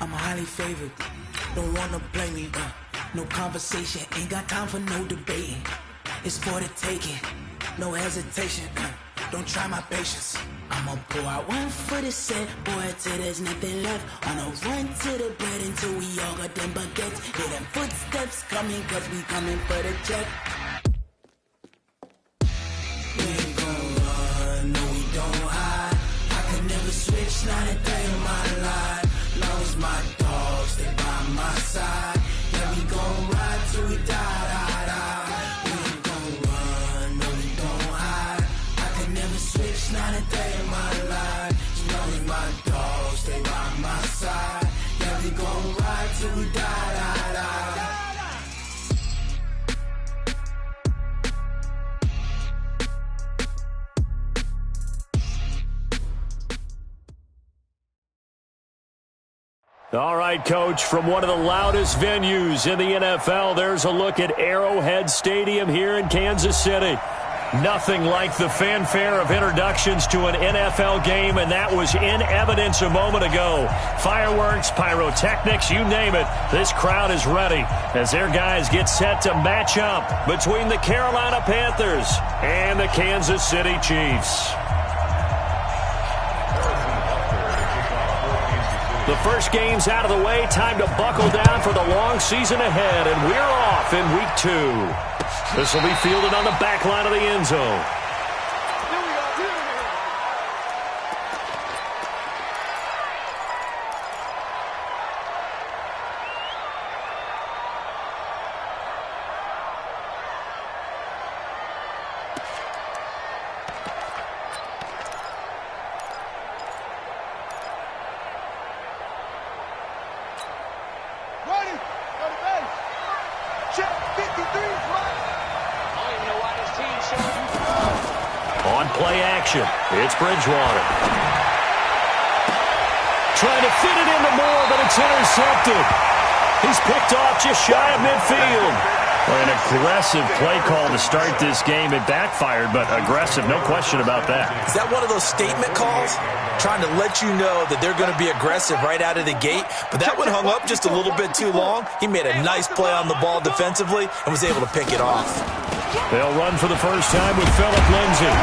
I'm highly favored. Don't wanna blame me. No conversation, ain't got time for no debating. It's for the taking, no hesitation. Don't try my patience. I'ma pull out one for the set, boy, till there's nothing left. On a run to the bread until we all got them baguettes. Hear them footsteps coming, cause we coming for the check. We ain't gon' run, no we don't hide. I could never switch, not a day in my life. Long as my dogs stay by my side. Yeah, we gon' ride till we die, die, die. We ain't gon' run, no we don't hide. I could never switch, not a day in my life. As long as my dogs stay by my side. Yeah, we gon' ride till we die, die, die. All right, Coach, from one of the loudest venues in the NFL, there's a look at Arrowhead Stadium here in Kansas City. Nothing like the fanfare of introductions to an NFL game, and that was in evidence a moment ago. Fireworks, pyrotechnics, you name it. This crowd is ready as their guys get set to match up between the Carolina Panthers and the Kansas City Chiefs. The first game's out of the way. Time to buckle down for the long season ahead, and we're off in week 2. This will be fielded on the back line of the end zone. On play action, it's Bridgewater. Trying to fit it into Moore, but it's intercepted. He's picked off just shy of midfield. An aggressive play call to start this game. It backfired, but aggressive, no question about that. Is that one of those statement calls? Trying to let you know that they're going to be aggressive right out of the gate, but that one hung up just a little bit too long. He made a nice play on the ball defensively and was able to pick it off. They'll run for the first time with Phillip Lindsay.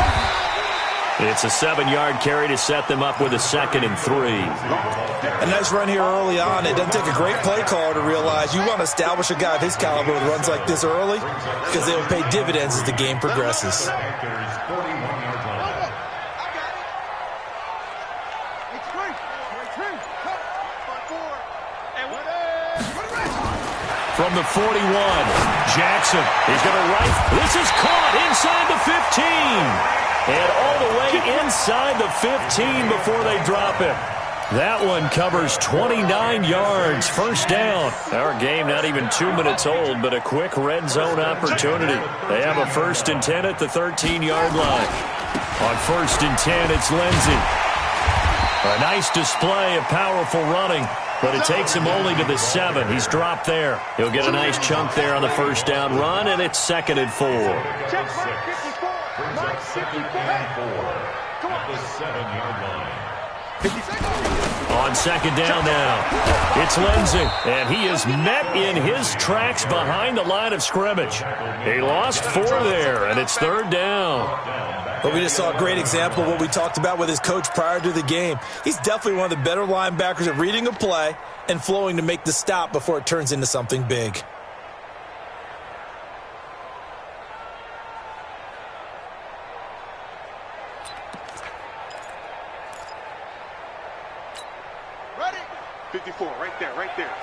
It's a 7-yard carry to set them up with a 2nd and 3. A nice run here early on. It doesn't take a great play caller to realize you want to establish a guy of his caliber with runs like this early because they will pay dividends as the game progresses. From the 41, Jackson is going to right. This is caught inside the 15. And all the way inside the 15 before they drop it. That one covers 29 yards. First down. Our game not even 2 minutes old, but a quick red zone opportunity. They have a 1st and 10 at the 13-yard line. On 1st and 10, it's Lindsay. A nice display of powerful running, but it takes him only to the 7. He's dropped there. He'll get a nice chunk there on the first down run, and it's 2nd and 4. Check mark 54. Mark 54. At the 7-yard line. On 2nd down now, it's Lindsay, and he is met in his tracks behind the line of scrimmage. He lost 4 there, and it's 3rd down. But we just saw a great example of what we talked about with his coach prior to the game. He's definitely one of the better linebackers at reading a play and flowing to make the stop before it turns into something big. Ready? 54, right there,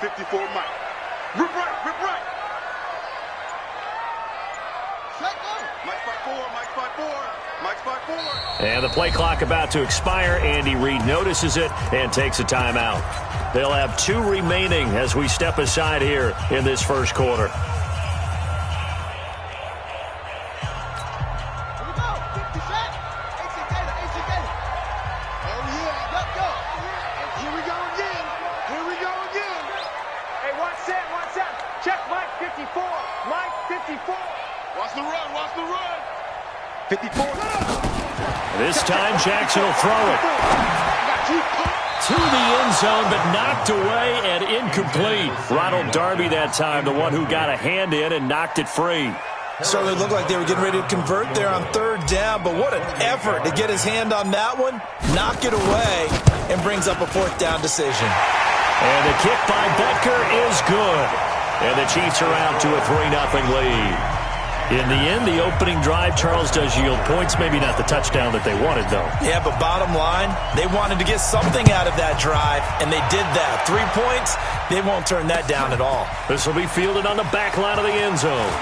54, Mike. Rip right. Mike's by 4. And the play clock about to expire. Andy Reid notices it and takes a timeout. They'll have 2 remaining as we step aside here in this first quarter. Watch the run. 54. This time Jackson will throw it. To the end zone, but knocked away and incomplete. Ronald Darby that time, the one who got a hand in and knocked it free. Certainly looked like they were getting ready to convert there on third down, but what an effort to get his hand on that one, knock it away, and brings up a fourth down decision. And the kick by Butker is good. And the Chiefs are out to a 3-0 lead. In the end, the opening drive, Charles, does yield points. Maybe not the touchdown that they wanted, though. Yeah, but bottom line, they wanted to get something out of that drive, and they did that. 3 points, they won't turn that down at all. This will be fielded on the back line of the end zone.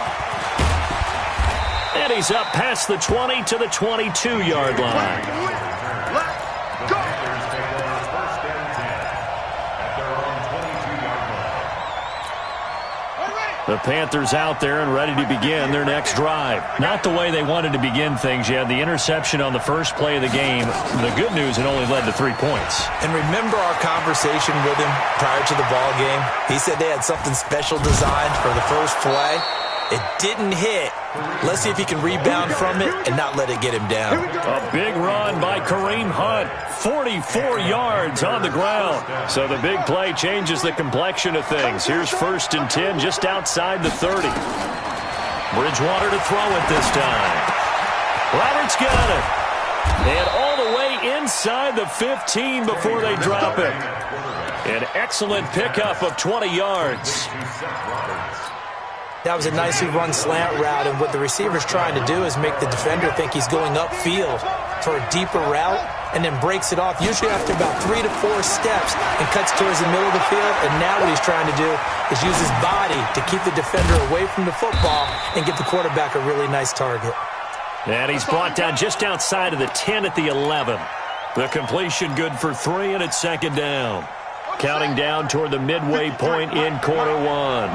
And he's up past the 20 to the 22-yard line. Let's go! First and 10 at their own 22-yard line. The Panthers out there and ready to begin their next drive. Not the way they wanted to begin things. You had the interception on the first play of the game. The good news, it only led to 3 points. And remember our conversation with him prior to the ball game? He said they had something special designed for the first play. It didn't hit. Let's see if he can rebound from it and not let it get him down. A big run by Kareem Hunt. 44 yards on the ground. So the big play changes the complexion of things. Here's 1st and 10 just outside the 30. Bridgewater to throw it this time. Roberts got it. And all the way inside the 15 before they drop it. An excellent pickup of 20 yards. That was a nicely run slant route, and what the receiver's trying to do is make the defender think he's going upfield for a deeper route, and then breaks it off, usually after about 3 to 4 steps, and cuts towards the middle of the field. And now what he's trying to do is use his body to keep the defender away from the football and get the quarterback a really nice target. And he's brought down just outside of the 10 at the 11. The completion good for 3, and it's 2nd down. Counting down toward the midway point in quarter 1.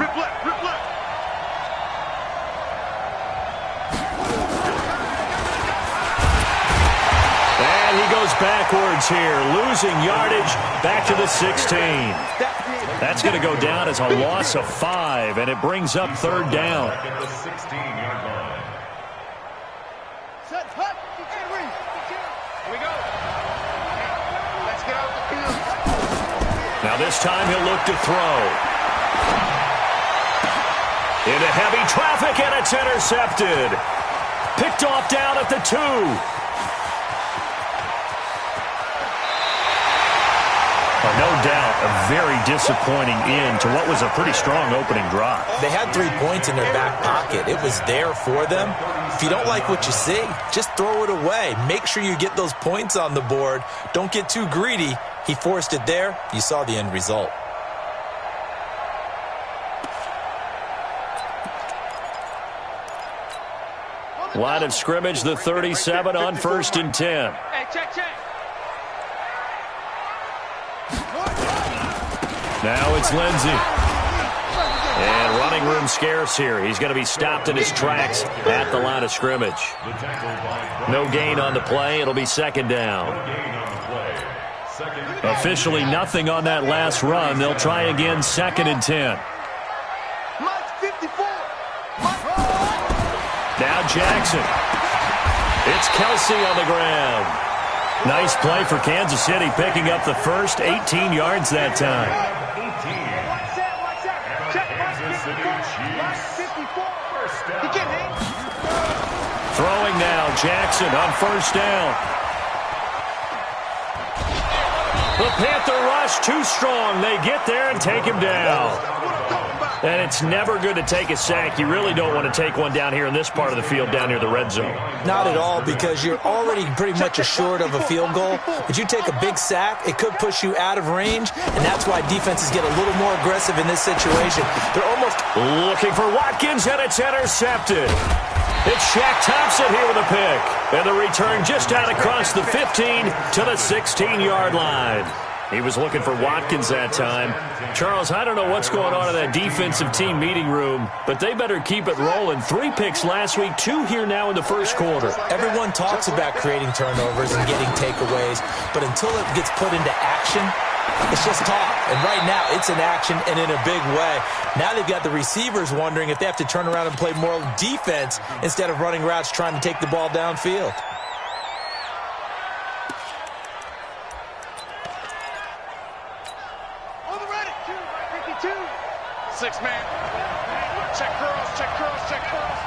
He goes backwards here, losing yardage back to the 16. That's going to go down as a loss of 5, and it brings up 3rd down. At the 16-yard line. Here we go. Let's get out the field. Now this time he'll look to throw. Into heavy traffic, and it's intercepted. Picked off down at the 2. No doubt, a very disappointing end to what was a pretty strong opening drive. They had 3 points in their back pocket. It was there for them. If you don't like what you see, just throw it away. Make sure you get those points on the board. Don't get too greedy. He forced it there. You saw the end result. Line of scrimmage, the 37 on 1st and 10. Hey, check. Now it's Lindsey. And running room scarce here. He's going to be stopped in his tracks at the line of scrimmage. No gain on the play. It'll be 2nd down. Officially nothing on that last run. They'll try again 2nd and 10. Now Jackson. It's Kelsey on the ground. Nice play for Kansas City, picking up the first 18 yards that time. Throwing now, Jackson on 1st down. The Panther rush too strong. They get there and take him down. And it's never good to take a sack. You really don't want to take one down here in this part of the field, down near the red zone. Not at all, because you're already pretty much assured of a field goal. But you take a big sack, it could push you out of range, and that's why defenses get a little more aggressive in this situation. They're almost looking for Watkins, and it's intercepted. It's Shaq Thompson here with a pick. And the return just out across the 15 to the 16-yard line. He was looking for Watkins that time. Charles, I don't know what's going on in that defensive team meeting room, but they better keep it rolling. 3 picks last week, 2 here now in the first quarter. Everyone talks about creating turnovers and getting takeaways, but until it gets put into action, it's just talk. And right now, it's in action and in a big way. Now they've got the receivers wondering if they have to turn around and play more defense instead of running routes trying to take the ball downfield. Six man. Check curls, check curls, check curls.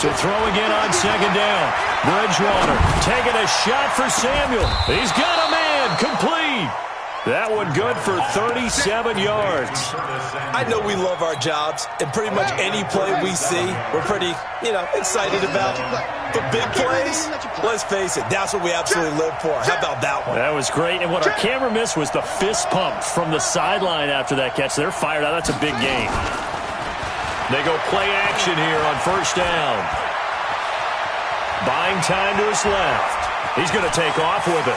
To throw again on second down. Bridgewater taking a shot for Samuel. He's got a man. Complete. That one good for 37 yards. I know we love our jobs, and pretty much any play we see, we're pretty, excited about. But big plays, let's face it, that's what we absolutely live for. How about that one? That was great, and what our camera missed was the fist pump from the sideline after that catch. They're fired out. That's a big game. They go play action here on first down. Buying time to his left. He's going to take off with it.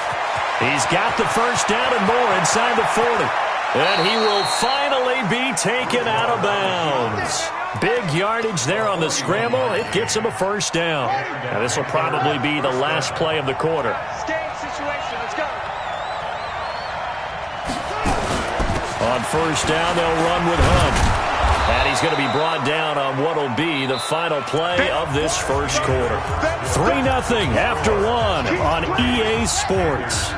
He's got the first down and more inside the 40. And he will finally be taken out of bounds. Big yardage there on the scramble. It gets him a first down. Now this will probably be the last play of the quarter. Game situation, let's go. On first down, they'll run with Hunt. And he's going to be brought down on what will be the final play of this first quarter. 3-0 after one on EA Sports.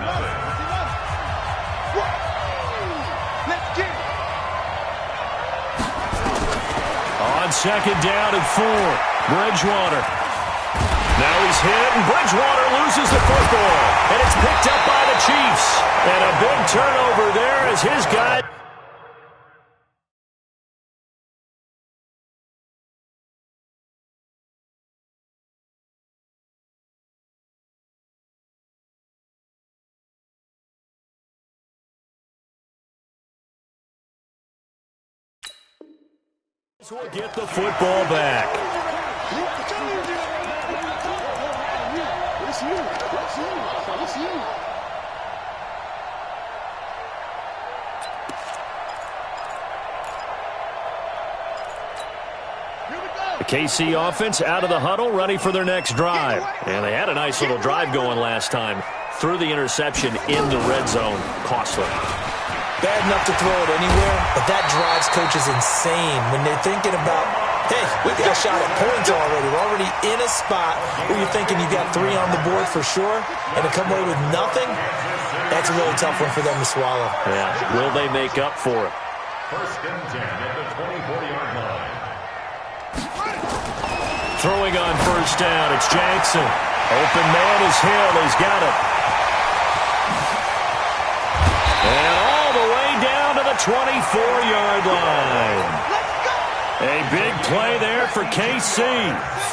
On second down and 4, Bridgewater. Now he's hit, and Bridgewater loses the football. And it's picked up by the Chiefs. And a big turnover there as his guy... will get the football back. The KC offense out of the huddle, ready for their next drive. And they had a nice little drive going last time. Threw the interception in the red zone. Costly. Bad enough to throw it anywhere, but that drives coaches insane when they're thinking about, hey, we've got a shot at points already. We're already in a spot where you're thinking you've got 3 on the board for sure, and to come away with nothing, that's a really tough one for them to swallow. Yeah, will they make up for it? First and 10 at the 24-yard line. Throwing on first down, it's Jackson. Open man is Hill. He's got it. And all the way down to the 24-yard line. A big play there for KC.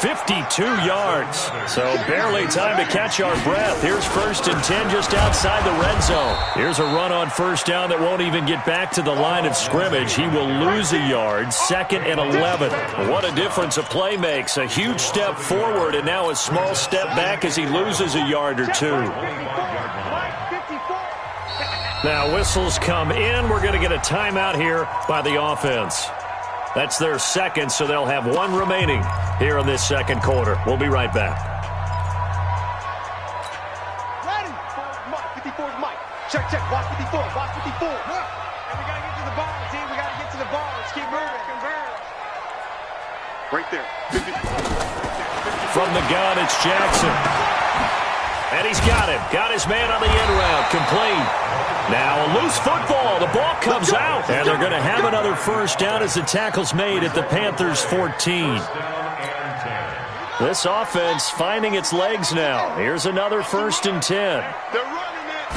52 yards. So barely time to catch our breath. Here's first and 10 just outside the red zone. Here's a run on first down that won't even get back to the line of scrimmage. He will lose a yard. 2nd and 11. What a difference a play makes. A huge step forward and now a small step back as he loses a yard or two. Now whistles come in. We're going to get a timeout here by the offense. That's their second, so they'll have 1 remaining here in this second quarter. We'll be right back. Ready? 54's Mike. Check, check. Watch 54. Watch 54. And we got to get to the ball, team. We got to get to the ball. Let's keep moving. Right there. From the gun, it's Jackson. And he's got him. Got his man on the end route. Complete. Now a loose football. The ball comes out. And they're going to have another first down as the tackle's made at the Panthers' 14. This offense finding its legs now. Here's another first and 10. They're running it.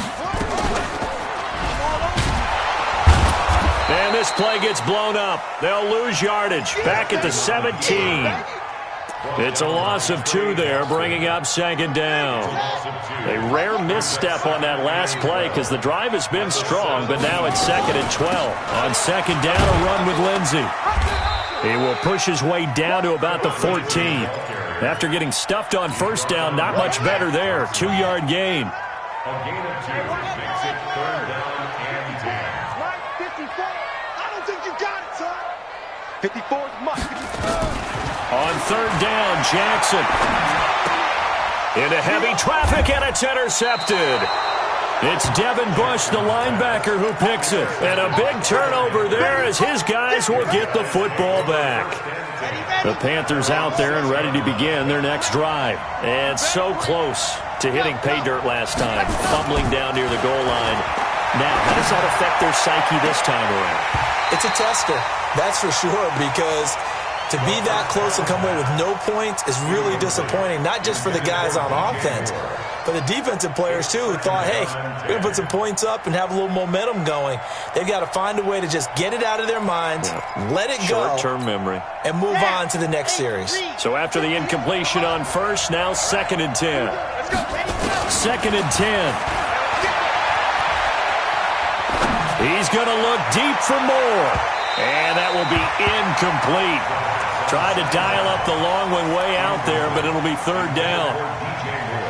And this play gets blown up. They'll lose yardage. Back at the 17. It's a loss of 2 there, bringing up second down. A rare misstep on that last play because the drive has been strong, but now it's 2nd and 12. On second down, a run with Lindsey. He will push his way down to about the 14. After getting stuffed on first down, not much better there. 2-yard gain. A gain of 2 makes it 3rd down and 10. Right, 54. I don't think you got it, son. 54's Mike. On third down, Jackson. Into heavy traffic, and it's intercepted. It's Devin Bush, the linebacker, who picks it. And a big turnover there as his guys will get the football back. The Panthers out there and ready to begin their next drive. And so close to hitting pay dirt last time. Fumbling down near the goal line. Now, how does that affect their psyche this time around? It's a tester, that's for sure, because to be that close and come away with no points is really disappointing, not just for the guys on offense, but the defensive players, too, who thought, hey, we're going to put some points up and have a little momentum going. They've got to find a way to just get it out of their minds, let it go, short-term memory, and move on to the next series. So after the incompletion on first, now 2nd and 10. 2nd and 10. He's going to look deep for more. And that will be incomplete. Tried to dial up the long one way out there, but it'll be 3rd down.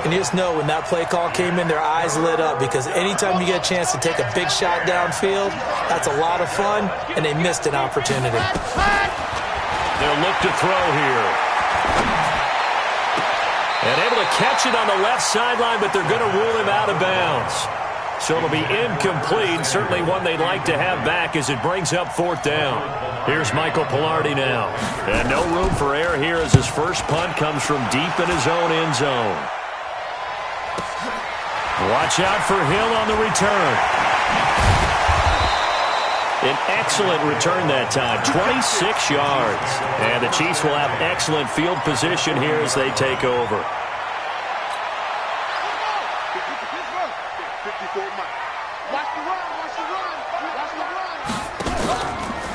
And you just know when that play call came in, their eyes lit up, because anytime you get a chance to take a big shot downfield, that's a lot of fun, and they missed an opportunity. They'll look to throw here. And able to catch it on the left sideline, but they're going to rule him out of bounds. So it'll be incomplete, certainly one they'd like to have back as it brings up 4th down. Here's Michael Pilardi now. And no room for error here as his first punt comes from deep in his own end zone. Watch out for Hill on the return. An excellent return that time, 26 yards. And the Chiefs will have excellent field position here as they take over.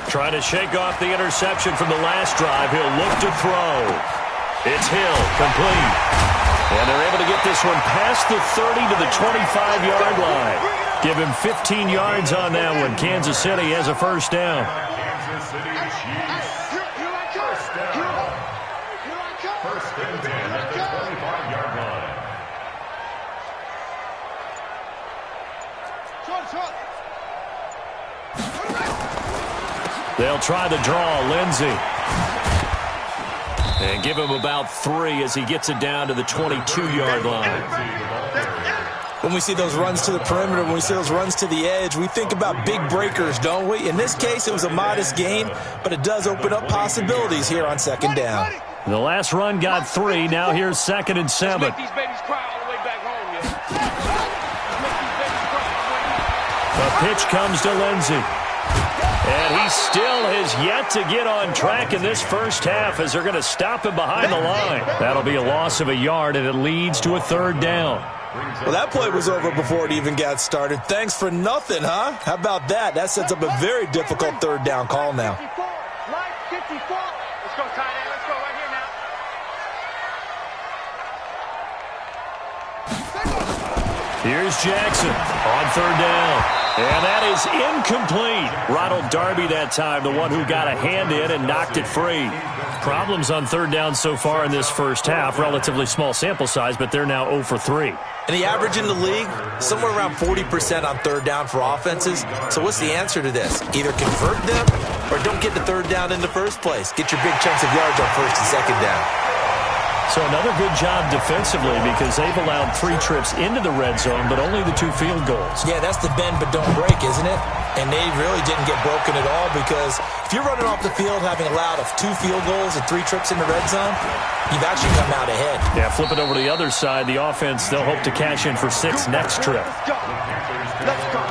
Trying to shake off the interception from the last drive. He'll look to throw. It's Hill, complete. And they're able to get this one past the 30 to the 25-yard line. Give him 15 yards on that one. Kansas City has a first down. Kansas City Chiefs. First and 10 at the 25-yard line. They'll try to draw Lindsey. And give him about 3 as he gets it down to the 22-yard line. When we see those runs to the perimeter, when we see those runs to the edge, we think about big breakers, don't we? In this case, it was a modest gain, but it does open up possibilities here on 2nd down. The last run got 3. Now here's 2nd and 7. Make these babies cry all the way back home, The pitch comes to Lindsey. And he still has yet to get on track in this first half as they're going to stop him behind the line. That'll be a loss of a yard, and it leads to a 3rd down. Well, that play was over before it even got started. Thanks for nothing, huh? How about that? That sets up a very difficult 3rd down call now. Line 54. Let's go, tight end. Let's go right here now. Here's Jackson on 3rd down. And that is incomplete. Ronald Darby that time, the one who got a hand in and knocked it free. Problems on 3rd down so far in this first half. Relatively small sample size, but they're now 0 for 3. And the average in the league, somewhere around 40% on 3rd down for offenses. So what's the answer to this? Either convert them or don't get the 3rd down in the first place. Get your big chunks of yards on 1st and 2nd down. So another good job defensively because they've allowed 3 trips into the red zone, but only the 2 field goals. Yeah, that's the bend but don't break, isn't it? And they really didn't get broken at all because if you're running off the field having allowed 2 field goals and 3 trips in the red zone, you've actually come out ahead. Yeah, flip it over to the other side. The offense, they'll hope to cash in for 6 next trip. Let's go.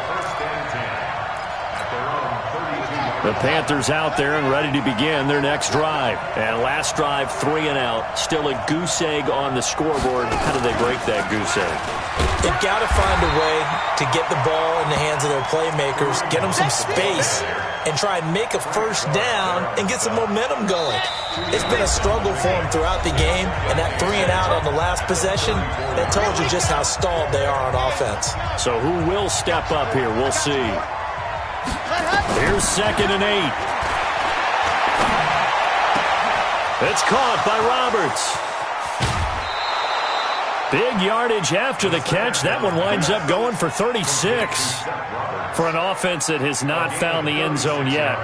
The Panthers out there and ready to begin their next drive. And last drive, 3 and out. Still a goose egg on the scoreboard. How do they break that goose egg? They've got to find a way to get the ball in the hands of their playmakers, get them some space, and try and make a first down and get some momentum going. It's been a struggle for them throughout the game, and that 3 and out on the last possession, that told you just how stalled they are on offense. So who will step up here? We'll see. Here's 2nd and 8. It's caught by Roberts. Big yardage after the catch. That one winds up going for 36. For an offense that has not found the end zone yet,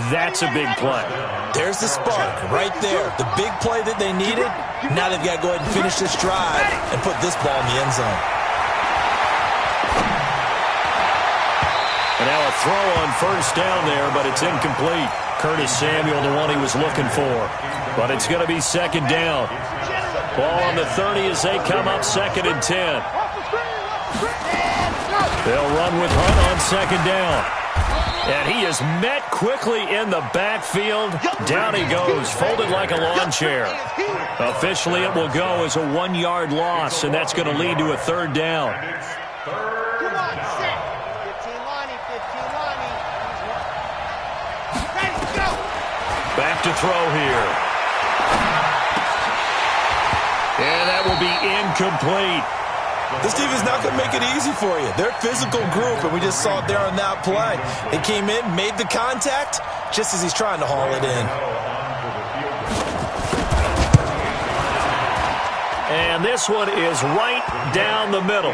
that's a big play. There's the spark right there. The big play that they needed. Now they've got to go ahead and finish this drive and put this ball in the end zone. And now a throw on first down there, but it's incomplete. Curtis Samuel, the one he was looking for. But it's going to be 2nd down. Ball on the 30 as they come up 2nd and 10. They'll run with Hunt on second down. And he is met quickly in the backfield. Down he goes, folded like a lawn chair. Officially, it will go as a 1-yard loss, and that's going to lead to a third down. Come on, set. 15 Lonnie, 15 Lonnie. Ready, go. Back to throw here. And that will be incomplete. This team is not going to make it easy for you. They're a physical group, and we just saw it there on that play. They came in, made the contact, just as he's trying to haul it in. And this one is right down the middle.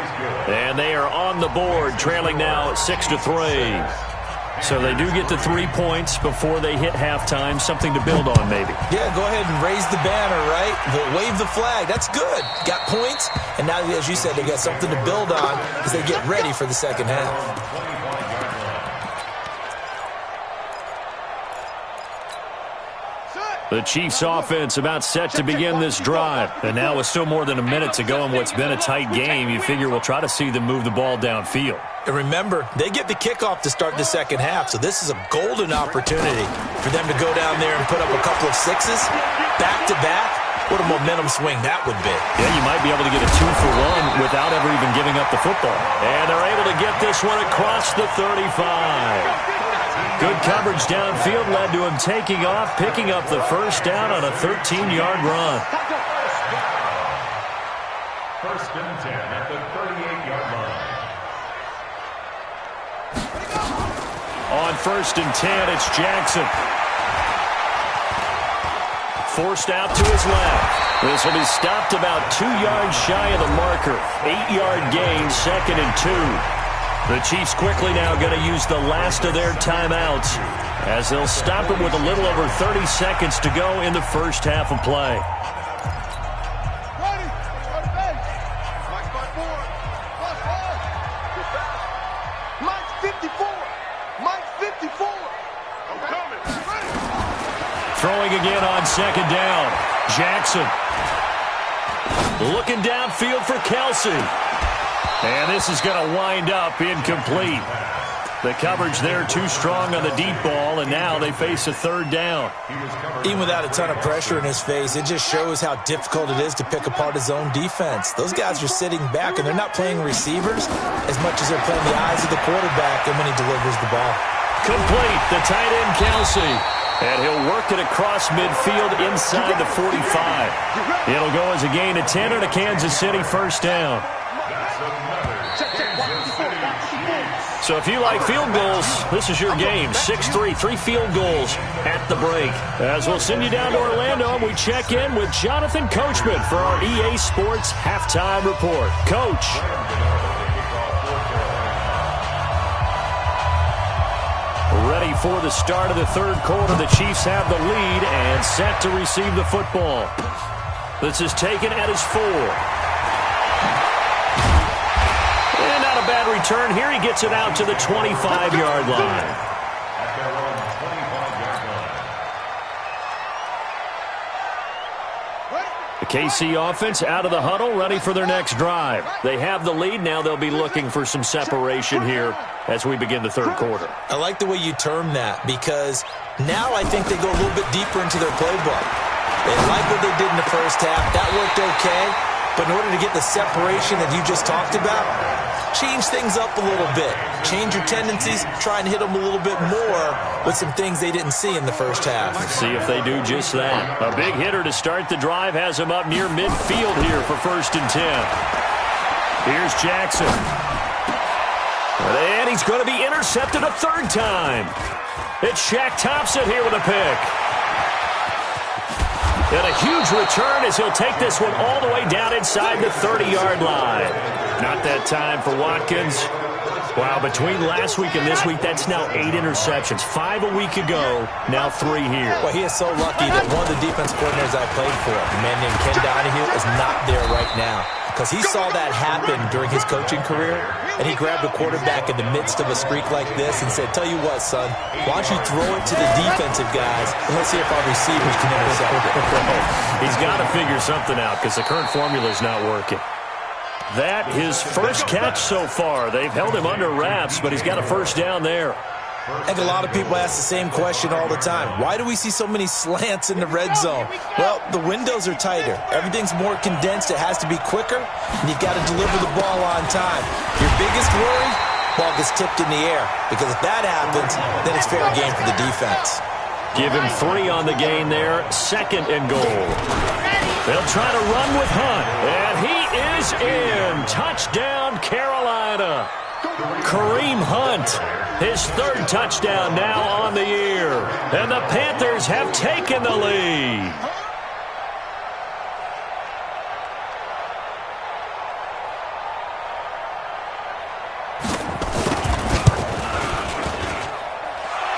And they are on the board, trailing now 6-3. So they do get to 3 points before they hit halftime. Something to build on, maybe. Yeah, go ahead and raise the banner, right? Wave the flag. That's good. Got points, and now, as you said, they got something to build on as they get ready for the second half. The Chiefs offense about set to begin this drive. And now with still more than a minute to go in what's been a tight game, you figure we'll try to see them move the ball downfield. And remember, they get the kickoff to start the second half, so this is a golden opportunity for them to go down there and put up a couple of sixes back-to-back. What a momentum swing that would be. Yeah, you might be able to get a 2-for-1 without ever even giving up the football. And they're able to get this one across the 35. Good coverage downfield led to him taking off, picking up the first down on a 13-yard run. First and 10 at the 38-yard line. On first and 10, it's Jackson. Forced out to his left. This will be stopped about 2 yards shy of the marker. 8-yard gain, 2nd and 2. The Chiefs quickly now going to use the last of their timeouts as they'll stop him with a little over 30 seconds to go in the first half of play. Ready. Mike's by 4. Plus 5. Mike's 54. Mike's 54. I'm coming. Ready. Throwing again on second down. Jackson. Looking downfield for Kelsey. And this is going to wind up incomplete. The coverage there too strong on the deep ball, and now they face a third down. Even without a ton of pressure in his face, it just shows how difficult it is to pick apart his own defense. Those guys are sitting back, and they're not playing receivers as much as they're playing the eyes of the quarterback and when he delivers the ball. Complete, the tight end Kelsey. And he'll work it across midfield inside the 45. It'll go as a gain of 10 and a Kansas City first down. So if you like field goals, this is your game. 6-3, 3 field goals at the break. As we'll send you down to Orlando, we check in with Jonathan Coachman for our EA Sports Halftime Report. Coach. Ready for the start of the third quarter. The Chiefs have the lead and set to receive the football. This is taken at his 4. And not a bad return here. He gets it out to the 25-yard line. The KC offense out of the huddle, ready for their next drive. They have the lead. Now they'll be looking for some separation here as we begin the third quarter. I like the way you term that, because now I think they go a little bit deeper into their playbook. They like what they did in the first half. That worked okay. But in order to get the separation that you just talked about, change things up a little bit. Change your tendencies. Try and hit them a little bit more with some things they didn't see in the first half. Let's see if they do just that. A big hitter to start the drive has him up near midfield here for first and 10. Here's Jackson. And he's going to be intercepted a third time. It's Shaq Thompson here with a pick. And a huge return as he'll take this one all the way down inside the 30-yard line. Not that time for Watkins. Wow, between last week and this week, that's now 8 interceptions. 5 a week ago, now 3 here. Well, he is so lucky that one of the defense coordinators I played for, a man named Ken Donahue, is not there right now. Because he saw that happen during his coaching career, and he grabbed a quarterback in the midst of a streak like this and said, tell you what, son, why don't you throw it to the defensive guys, and let's see if our receivers can intercept it. He's got to figure something out because the current formula is not working. that his first catch so far. They've held him under wraps, but he's got a first down there. I think a lot of people ask the same question all the time. Why do we see so many slants in the red zone? Well, the windows are tighter. Everything's more condensed. It has to be quicker, and you've got to deliver the ball on time. Your biggest worry, ball gets tipped in the air, because if that happens, then it's fair game for the defense. Give him 3 on the gain there, 2nd and goal. They'll try to run with Hunt, and he is in. Touchdown, Carolina. Kareem Hunt, his 3rd touchdown now on the year. And the Panthers have taken the lead.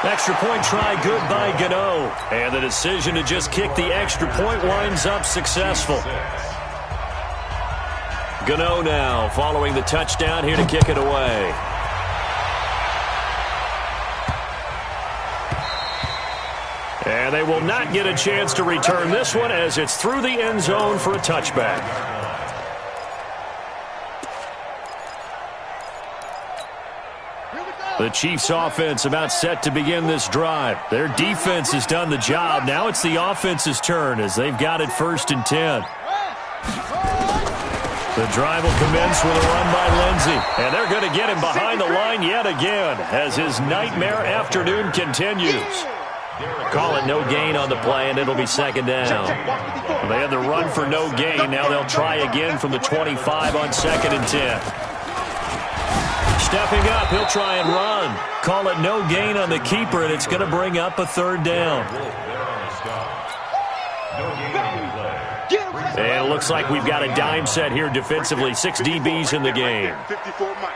Extra point try good by Gano. And the decision to just kick the extra point winds up successful. Gano now following the touchdown here to kick it away. And they will not get a chance to return this one as it's through the end zone for a touchback. The Chiefs offense about set to begin this drive. Their defense has done the job. Now it's the offense's turn as they've got it 1st and 10. The drive will commence with a run by Lindsey. And they're going to get him behind the line yet again as his nightmare afternoon continues. Call it no gain on the play, and it'll be 2nd down. They had the run for no gain. Now they'll try again from the 25 on 2nd and 10. Stepping up, he'll try and run. Call it no gain on the keeper, and it's going to bring up a 3rd down. And it looks like we've got a dime set here defensively. 6 DBs in the game. 54 Mike.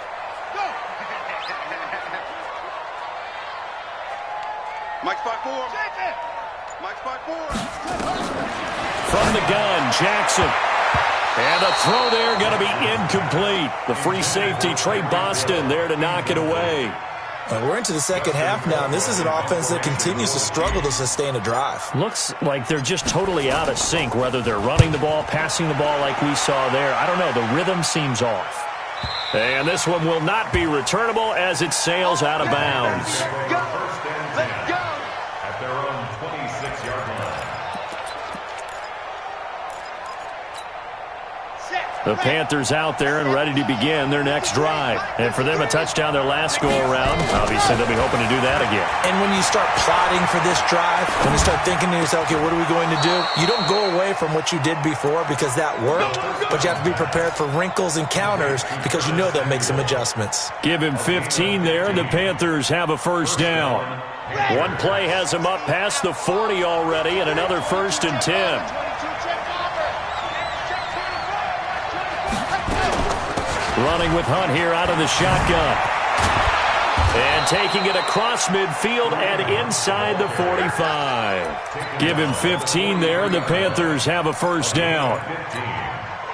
Mike 5-4. Mike 5-4. From the gun, Jackson. And the throw there going to be incomplete. The free safety, Trey Boston, there to knock it away. We're into the 2nd half now, and this is an offense that continues to struggle to sustain a drive. Looks like they're just totally out of sync, whether they're running the ball, passing the ball like we saw there. I don't know. The rhythm seems off. And this one will not be returnable as it sails out of bounds. Let's go. At their own 26-yard line. The Panthers out there and ready to begin their next drive. And for them, a touchdown their last go-around. Obviously, they'll be hoping to do that again. And when you start plotting for this drive, when you start thinking to yourself, okay, what are we going to do? You don't go away from what you did before because that worked, but you have to be prepared for wrinkles and counters because you know they'll make some adjustments. Give him 15 there, and the Panthers have a 1st down. One play has them up past the 40 already, and another 1st and 10. Running with Hunt here out of the shotgun. And taking it across midfield and inside the 45. Give him 15 there, and the Panthers have a 1st down.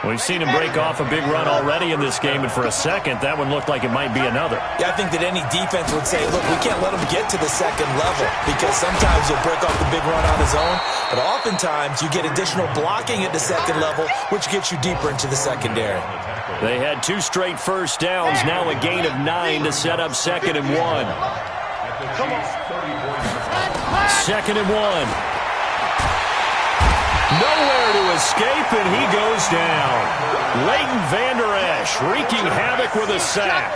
We've seen him break off a big run already in this game, and for a second, that one looked like it might be another. Yeah, I think that any defense would say, look, we can't let him get to the 2nd level because sometimes he'll break off the big run on his own, but oftentimes you get additional blocking at the 2nd level, which gets you deeper into the secondary. They had 2 straight 1st downs, now a gain of 9 to set up 2nd and 1. 2nd and 1. Nowhere to escape, and he goes down. Leighton Vander Esch wreaking havoc with a sack.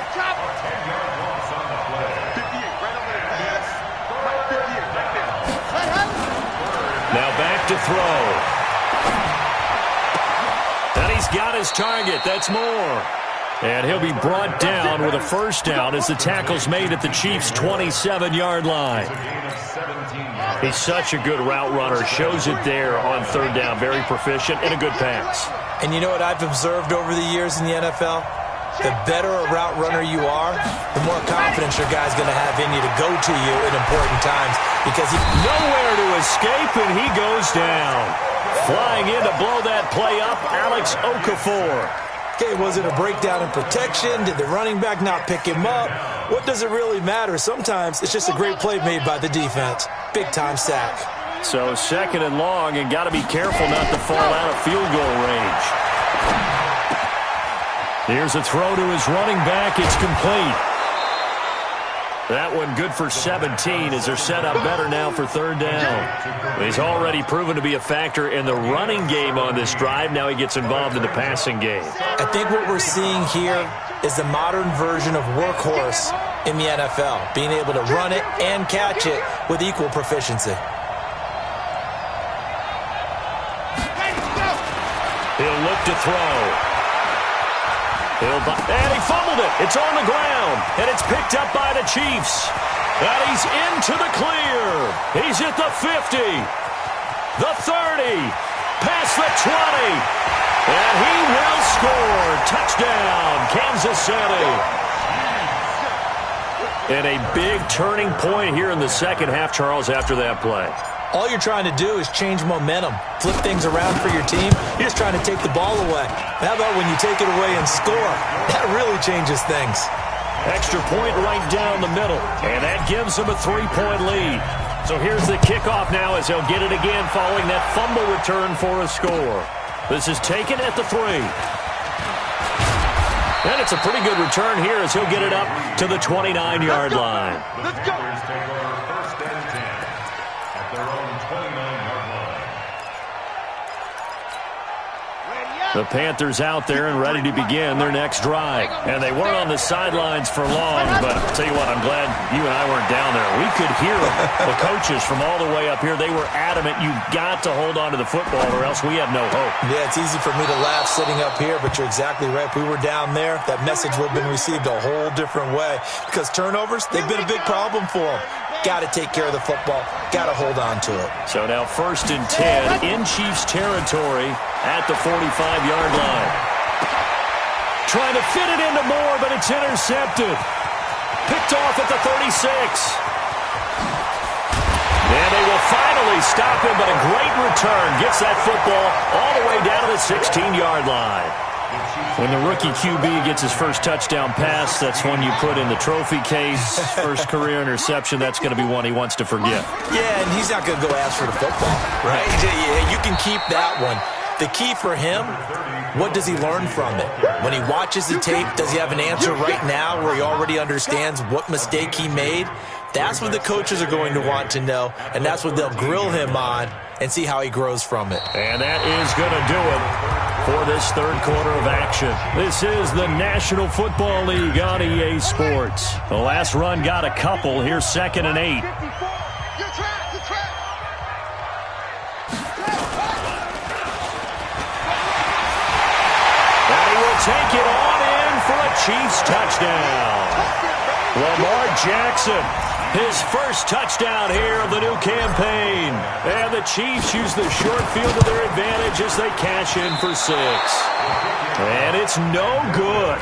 Now back to throw. And he's got his target. That's more. And he'll be brought down with a 1st down as the tackle's made at the Chiefs' 27-yard line. He's such a good route runner. Shows it there on 3rd down. Very proficient and a good pass. And you know what I've observed over the years in the NFL? The better a route runner you are, the more confidence your guy's going to have in you to go to you in important times. Because he nowhere to escape, and he goes down. Flying in to blow that play up, Alex Okafor. Okay, was it a breakdown in protection? Did the running back not pick him up? What does it really matter? Sometimes it's just a great play made by the defense. Big-time sack. So 2nd and long, and got to be careful not to fall out of field goal range. Here's a throw to his running back. It's complete. That one good for 17 as they're set up better now for third down. He's already proven to be a factor in the running game on this drive. Now he gets involved in the passing game. I think what we're seeing here is the modern version of workhorse in the NFL, being able to run it and catch it with equal proficiency. He'll look to throw. And he fumbled it. It's on the ground. And it's picked up by the Chiefs. And he's into the clear. He's at the 50. The 30. Past the 20. And he will score. Touchdown, Kansas City. And a big turning point here in the second half, Charles, after that play. All you're trying to do is change momentum, flip things around for your team. You're just trying to take the ball away. How about when you take it away and score? That really changes things. Extra point right down the middle, and that gives them a 3-point lead. So here's the kickoff now as they'll get it again following that fumble return for a score. This is taken at the 3. And it's a pretty good return here as he'll get it up to the 29-yard line. Let's go. The Panthers out there and ready to begin their next drive. And they weren't on the sidelines for long, but I'll tell you what, I'm glad you and I weren't down there. We could hear them. The coaches from all the way up here, they were adamant, you've got to hold on to the football or else we have no hope. Yeah, it's easy for me to laugh sitting up here, but you're exactly right. If we were down there, that message would have been received a whole different way. Because turnovers, they've been a big problem for them. Got to take care of the football. Got to hold on to it. So now 1st and 10 in Chiefs territory at the 45-yard line. Trying to fit it into Moore, but it's intercepted. Picked off at the 36. And they will finally stop him, but a great return. Gets that football all the way down to the 16-yard line. When the rookie QB gets his first touchdown pass, that's one you put in the trophy case. First career interception, that's going to be one he wants to forget. Yeah, and he's not going to go ask for the football, right? You can keep that one. The key for him, what does he learn from it? When he watches the tape, does he have an answer right now where he already understands what mistake he made? That's what the coaches are going to want to know, and that's what they'll grill him on and see how he grows from it. And that is going to do it for this third quarter of action. This is the National Football League on EA Sports. The last run got a couple. Here's 2nd and 8. Take it on in for a Chiefs touchdown. Lamar Jackson, his first touchdown here of the new campaign. And the Chiefs use the short field to their advantage as they cash in for 6. And it's no good.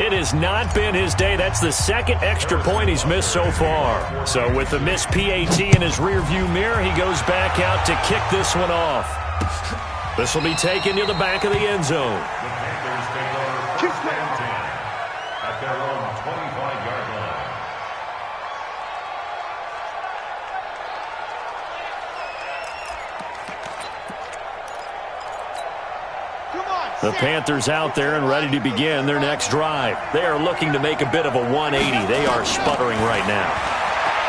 It has not been his day. That's the second extra point he's missed so far. So with the missed PAT in his rearview mirror, he goes back out to kick this one off. This will be taken to the back of the end zone. At their own 25-yard line. The Panthers out there and ready to begin their next drive. They are looking to make a bit of a 180. They are sputtering right now.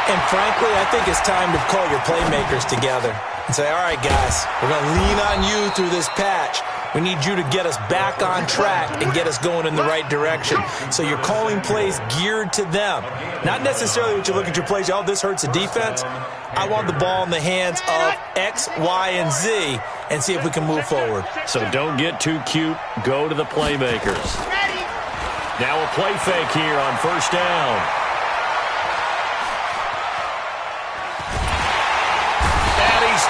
And frankly, I think it's time to call your playmakers together and say, all right, guys, we're going to lean on you through this patch. We need you to get us back on track and get us going in the right direction. So you're calling plays geared to them. Not necessarily what you look at your plays, oh, this hurts the defense. I want the ball in the hands of X, Y, and Z and see if we can move forward. So don't get too cute. Go to the playmakers. Now a play fake here on 1st down.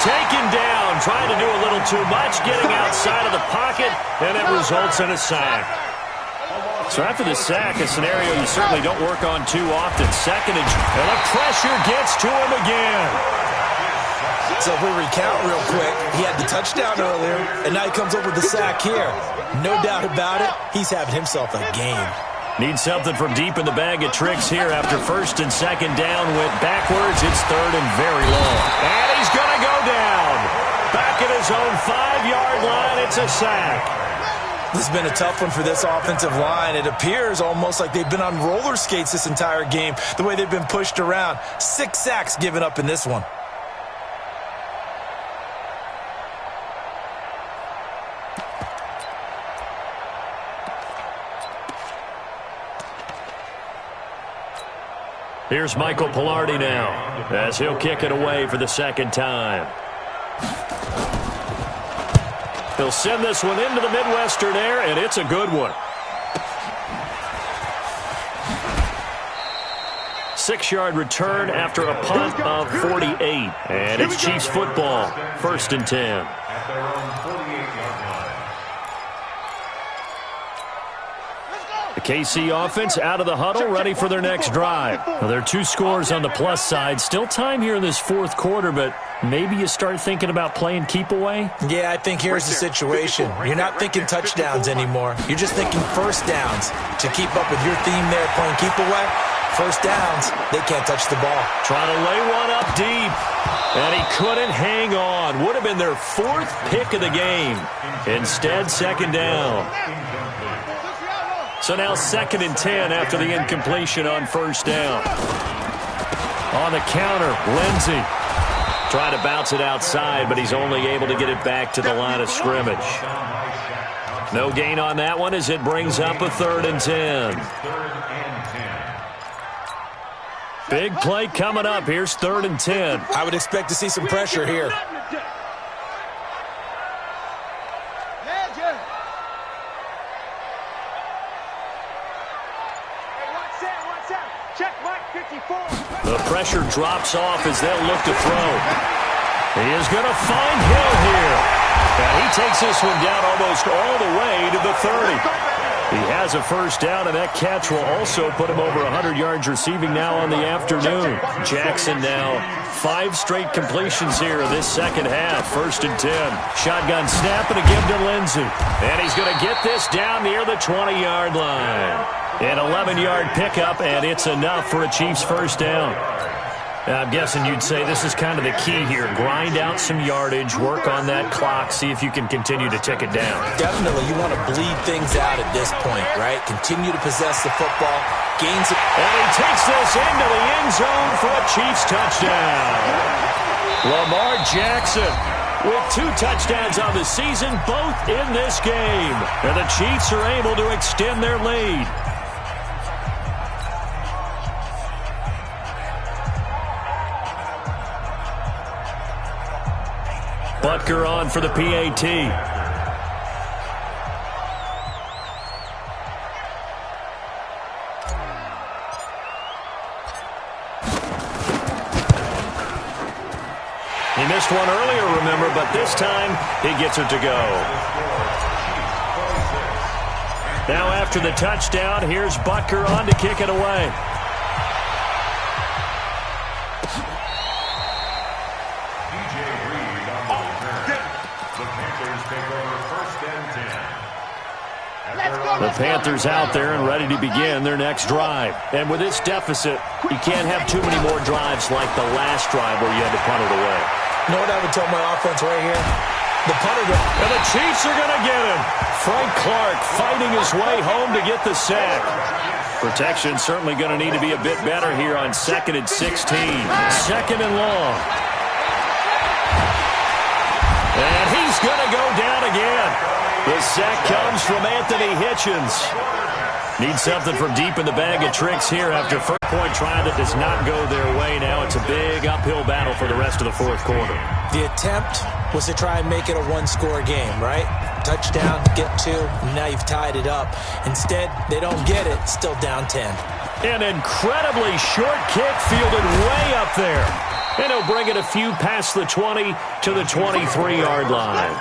Taken down, trying to do a little too much, getting outside of the pocket, and it results in a sack. So after the sack, a scenario you certainly don't work on too often. 2nd and the pressure gets to him again. So if we recount real quick, he had the touchdown earlier, and now he comes up with the sack here. No doubt about it, he's having himself a game. Needs something from deep in the bag of tricks here after 1st and 2nd down. Went backwards. It's 3rd and very long. And he's going to go down. Back at his own 5-yard line. It's a sack. This has been a tough one for this offensive line. It appears almost like they've been on roller skates this entire game, the way they've been pushed around. 6 sacks given up in this one. Here's Michael Pilardi now, as he'll kick it away for the second time. He'll send this one into the Midwestern air, and it's a good one. 6-yard return after a punt of 48. And it's Chiefs football, 1st and 10. At their own 48-yard line. The KC offense out of the huddle, ready for their next drive. Well, there are 2 scores on the plus side. Still time here in this 4th quarter, but maybe you start thinking about playing keep away? Yeah, I think here's the situation. You're not thinking touchdowns anymore. You're just thinking first downs. To keep up with your theme there, playing keep away, first downs, they can't touch the ball. Trying to lay one up deep, and he couldn't hang on. Would have been their 4th pick of the game. Instead, 2nd down. So now 2nd and 10 after the incompletion on 1st down. On the counter, Lindsey. Trying to bounce it outside, but he's only able to get it back to the line of scrimmage. No gain on that one as it brings up a 3rd and 10. Big play coming up. Here's 3rd and 10. I would expect to see some pressure here. The pressure drops off as they'll look to throw. He is going to find Hill here. And he takes this one down almost all the way to the 30. He has a 1st down, and that catch will also put him over 100 yards receiving now on the afternoon. Jackson now 5 straight completions here in this 2nd half. 1st and 10. Shotgun snap and a give to Lindsey. And he's going to get this down near the 20-yard line. An 11-yard pickup, and it's enough for a Chiefs 1st down. I'm guessing you'd say this is kind of the key here. Grind out some yardage, work on that clock, see if you can continue to tick it down. Definitely, you want to bleed things out at this point, right? Continue to possess the football, gains it. And he takes this into the end zone for a Chiefs touchdown. Lamar Jackson with 2 touchdowns on the season, both in this game. And the Chiefs are able to extend their lead. Butker on for the PAT. He missed one earlier, remember, but this time he gets it to go. Now after the touchdown, here's Butker on to kick it away. The Panthers out there and ready to begin their next drive. And with this deficit, you can't have too many more drives like the last drive where you had to punt it away. You know what I would tell my offense right here? The punter. And the Chiefs are going to get him. Frank Clark fighting his way home to get the sack. Protection certainly going to need to be a bit better here on 2nd and 16. 2nd and long. And he's going to go down again. The sack comes from Anthony Hitchens. Need something from deep in the bag of tricks here after first point try that does not go their way. Now it's a big uphill battle for the rest of the 4th quarter. The attempt was to try and make it a 1-score game, right? Touchdown, get 2, and now you've tied it up. Instead, they don't get it, still down 10. An incredibly short kick fielded way up there. And he'll bring it a few past the 20 to the 23-yard line.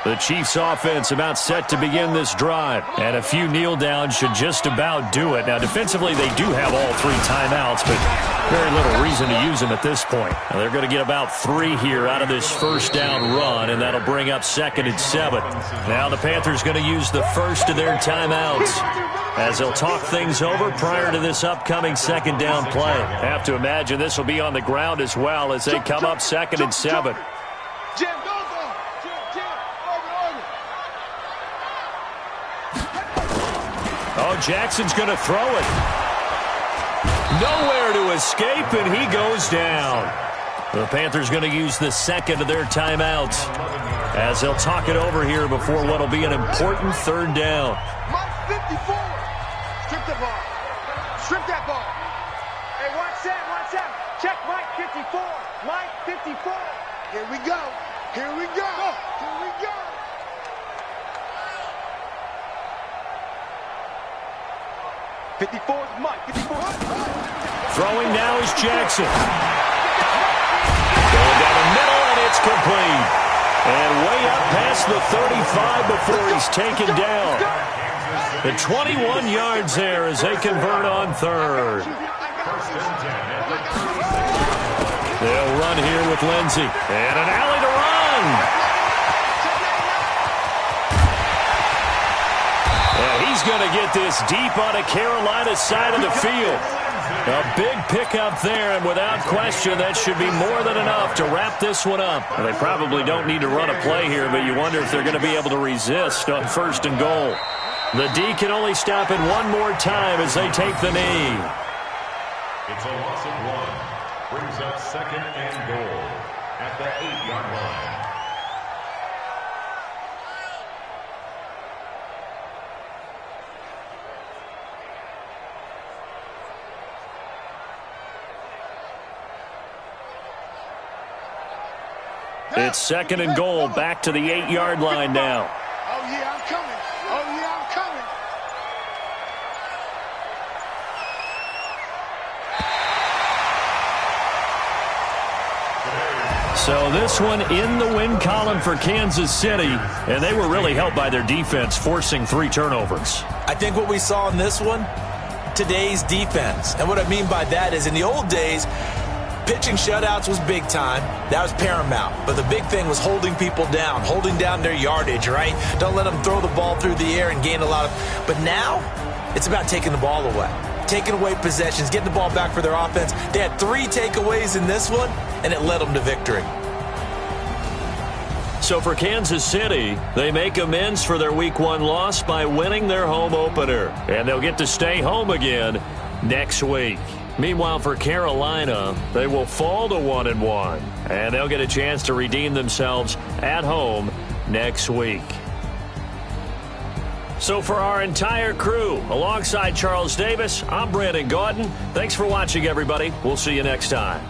The Chiefs offense about set to begin this drive. And a few kneel downs should just about do it. Now, defensively, they do have all 3 timeouts, but very little reason to use them at this point. Now, they're going to get about 3 here out of this 1st down run, and that'll bring up 2nd and 7. Now the Panthers going to use the first of their timeouts as they'll talk things over prior to this upcoming 2nd down play. Have to imagine this will be on the ground as well as they come up 2nd and 7. Oh, Jackson's going to throw it. Nowhere to escape, and he goes down. The Panthers going to use the second of their timeouts as they'll talk it over here before what will be an important third down. Mike 54. Strip the ball. Strip that ball. Hey, watch that, watch that. Check Mike 54. Mike 54. Here we go. Here we go. Here we go. '54's Mike. 54. Throwing now is Jackson. Going down the middle, and it's complete. And way up past the 35 before he's taken down. The 21 yards there as they convert on third. They'll run here with Lindsey. And an alley to run. And he's going to get this deep on a Carolina side of the field. A big pickup there, and without question, that should be more than enough to wrap this one up. Well, they probably don't need to run a play here, but you wonder if they're going to be able to resist on first and goal. The D can only stop it one more time as they take the knee. It's a loss of 1. Brings up second and goal at the 8-yard line. It's second and goal, back to the 8-yard line now. Oh, yeah, I'm coming. Oh, yeah, I'm coming. So this one in the win column for Kansas City, and they were really helped by their defense, forcing 3 turnovers. I think what we saw in this one, today's defense. And what I mean by that is in the old days, pitching shutouts was big time. That was paramount. But the big thing was holding people down, holding down their yardage, right? Don't let them throw the ball through the air and gain a lot of... But now, it's about taking the ball away. Taking away possessions, getting the ball back for their offense. They had 3 takeaways in this one, and it led them to victory. So for Kansas City, they make amends for their Week 1 loss by winning their home opener. And they'll get to stay home again next week. Meanwhile, for Carolina, they will fall to 1-1, and they'll get a chance to redeem themselves at home next week. So for our entire crew, alongside Charles Davis, I'm Brandon Gaudin. Thanks for watching, everybody. We'll see you next time.